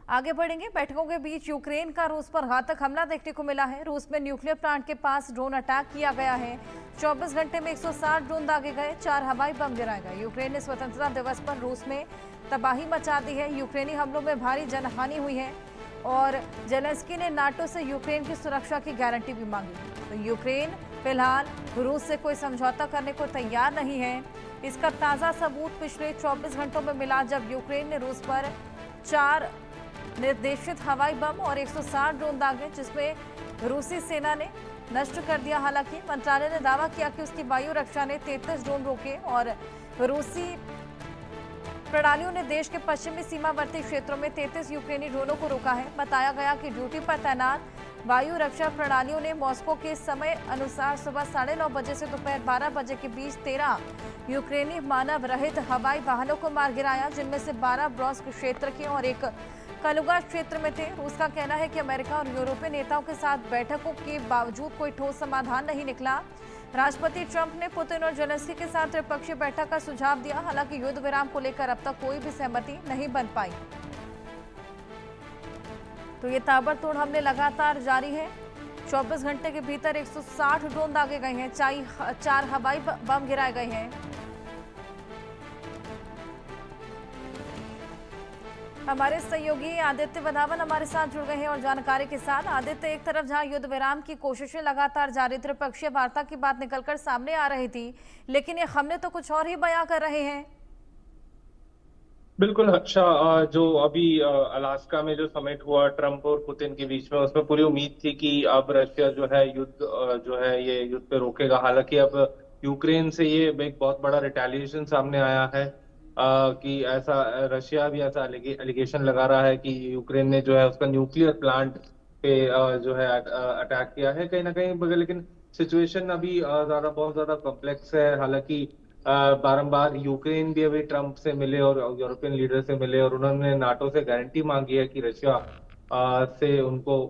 आगे बढ़ेंगे। बैठकों के बीच यूक्रेन का रूस पर घातक हमला देखने को मिला है। रूस में न्यूक्लियर प्लांट के पास ड्रोन अटैक किया गया है। 24 घंटे में 160 ड्रोन दागे गए, 4 हवाई बम गिराए गए। यूक्रेन ने स्वतंत्रता दिवस पर रूस में तबाही मचा दी है। यूक्रेनी हमलों में भारी जनहानि हुई है और जेलेंस्की ने नाटो से यूक्रेन की सुरक्षा की गारंटी भी मांगी। तो यूक्रेन फिलहाल रूस से कोई समझौता करने को तैयार नहीं है। इसका ताज़ा सबूत पिछले 24 घंटों में मिला, जब यूक्रेन ने रूस पर 4 निर्देशित हवाई बम और 160 ड्रोन दागे, जिसमें रूसी सेना ने नष्ट कर दिया। हालांकि मंत्रालय ने दावा किया कि उसकी वायु रक्षा ने 33 ड्रोन रोके और रूसी प्रणालियों ने देश के पश्चिमी सीमावर्ती क्षेत्रों में 33 यूक्रेनी ड्रोनों को रोका है। बताया गया कि ड्यूटी पर तैनात वायु रक्षा प्रणालियों ने मॉस्को के समय अनुसार सुबह 9:30 बजे से दोपहर 12 बजे के बीच 13 यूक्रेनी मानव रहित हवाई वाहनों को मार गिराया, जिनमें से 12 ब्रोस्क क्षेत्र के और एक कलुगा क्षेत्र में थे। रूस का कहना है कि अमेरिका और यूरोपीय नेताओं के साथ बैठकों के बावजूद कोई ठोस समाधान नहीं निकला। राष्ट्रपति ट्रंप ने पुतिन और जेलेंस्की के साथ त्रिपक्षीय बैठक का सुझाव दिया। हालांकि युद्ध विराम को लेकर अब तक कोई भी सहमति नहीं बन पाई। तो ये ताबड़तोड़ हमले लगातार जारी है। 24 घंटे के भीतर 160 ड्रोन दागे गए हैं, 4 हवाई बम गिराए गए हैं। हमारे सहयोगी आदित्य वधावन हमारे साथ जुड़ गए हैं और जानकारी के साथ। आदित्य, एक तरफ जहां युद्ध विराम की कोशिशें लगातार जारी, त्रिपक्षीय वार्ता की बात निकलकर सामने आ रही थी, लेकिन ये हमले तो कुछ और ही बयां कर रहे हैं। बिल्कुल। अच्छा, जो अभी अलास्का में जो समिट हुआ ट्रंप और पुतिन के बीच में, उसमें पूरी उम्मीद थी कि अब रशिया जो है युद्ध जो है ये युद्ध पे रोकेगा। हालांकि अब यूक्रेन से ये एक बहुत बड़ा रिटेलिएशन सामने आया है कि ऐसा रशिया भी ऐसा एलिगेशन लगा रहा है कि यूक्रेन ने जो है उसका न्यूक्लियर प्लांट पे जो है अटैक किया है कहीं ना कहीं। मगर लेकिन सिचुएशन अभी बहुत ज्यादा कॉम्प्लेक्स है। हालांकि बारंबार यूक्रेन भी अभी ट्रंप से मिले और यूरोपियन लीडर से मिले और उन्होंने नाटो से गारंटी मांगी है कि रशिया से उनको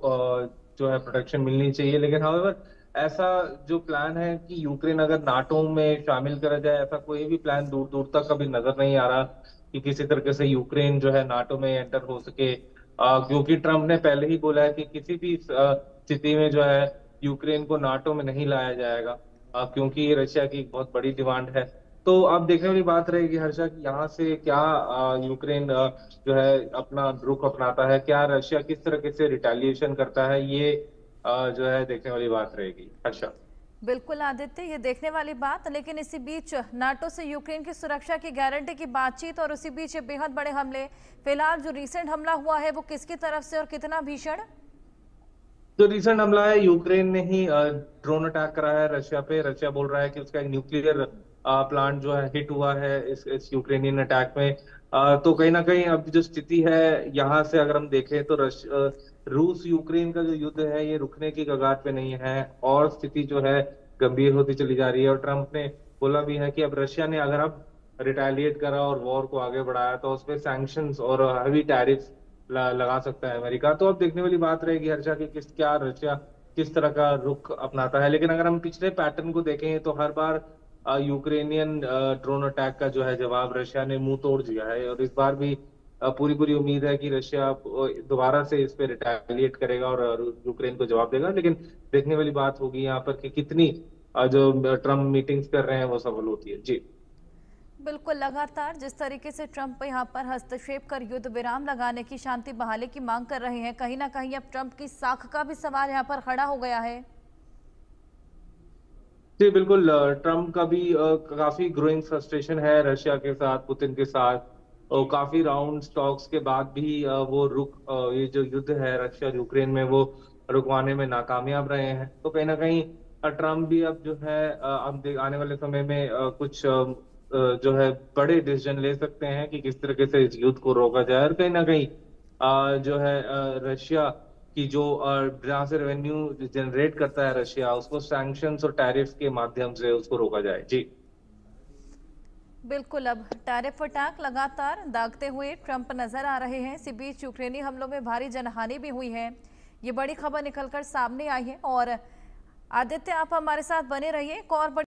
जो है प्रोटेक्शन मिलनी चाहिए। लेकिन हाउएवर ऐसा जो प्लान है कि यूक्रेन अगर नाटो में शामिल करा जाए, ऐसा कोई भी प्लान दूर दूर तक अभी नजर नहीं आ रहा कि किसी तरीके से यूक्रेन जो है नाटो में एंटर हो सके। क्योंकि ट्रंप ने पहले ही बोला है कि किसी भी स्थिति में जो है यूक्रेन को नाटो में नहीं लाया जाएगा, क्योंकि ये रशिया की एक बहुत बड़ी डिमांड है। तो अब देखने वाली बात रहेगी हर्षा कि यहाँ से क्या यूक्रेन जो है अपना रुख अपनाता है, क्या रशिया किस तरीके से रिटेलिएशन करता है, ये जो है देखने वाली बात रहेगी हर्षा। बिल्कुल आदित्य, ये देखने वाली बात। लेकिन इसी बीच नाटो से यूक्रेन की सुरक्षा की गारंटी की बातचीत और उसी बीच ये बेहद बड़े हमले, फिलहाल जो रिसेंट हमला हुआ है वो किसकी तरफ से और कितना भीषण? जो रिसेंट हमला है, यूक्रेन ने ही ड्रोन अटैक कराया है रशिया पे। रशिया बोल रहा है कि उसका एक न्यूक्लियर प्लांट जो है हिट हुआ है इस यूक्रेनियन अटैक में। तो कहीं ना कहीं अब जो स्थिति है यहाँ से अगर हम देखें तो रूस यूक्रेन का जो युद्ध है ये रुकने की कगार पे नहीं है और स्थिति जो है गंभीर होती चली जा रही है। और ट्रंप ने बोला भी है कि अब रशिया ने अगर अब रिटेलिएट करा और वॉर को आगे बढ़ाया तो उसपे सैंक्शंस और हैवी टैरिफ लगा सकता है अमेरिका। तो अब देखने वाली बात रहेगी हर्षा कि क्या रशिया किस तरह का रुख अपनाता है। लेकिन अगर हम पिछले पैटर्न को देखें तो हर बार यूक्रेनियन ड्रोन अटैक का जो है जवाब रशिया ने मुंह तोड़ दिया है। और इस बार भी पूरी पूरी उम्मीद है कि रशिया दोबारा से इस पे रिटेलिएट करेगा और यूक्रेन को जवाब देगा। लेकिन देखने वाली बात होगी यहाँ पर कि कितनी जो ट्रम्प मीटिंग्स कर रहे हैं वो सफल होती है। जी बिल्कुल, लगातार जिस तरीके से ट्रंप यहाँ पर हस्तक्षेप कर युद्ध विराम लगाने की, शांति बहाली की मांग कर रहे हैं, कहीं ना कहीं अब ट्रंप की साख का भी सवाल यहाँ पर खड़ा हो गया है। जी बिल्कुल। ट्रम्प का भी काफी ग्रोइंग फ्रस्ट्रेशन है रशिया के साथ, पुतिन के साथ। और काफी राउंड टॉक्स के बाद भी वो ये जो युद्ध है रशिया यूक्रेन में वो रुकवाने में नाकामयाब रहे हैं। तो कहीं ना कहीं ट्रम्प भी अब जो है आने वाले समय में कुछ जो है बड़े डिसीजन ले सकते हैं कि किस तरीके से इस युद्ध को रोका जाए। और कहीं ना कहीं जो है रशिया कि जो जहाँ से रेवेन्यू जनरेट करता है रशिया, उसको सैंक्शंस और टैरिफ के माध्यम से उसको रोका जाए। जी बिल्कुल, अब टैरिफ अटैक लगातार दागते हुए ट्रंप नजर आ रहे हैं। इसी बीच यूक्रेनी हमलों में भारी जनहानि भी हुई है। ये बड़ी खबर निकलकर सामने आई है और आदित्य, आप हमारे साथ बने रहिए। एक और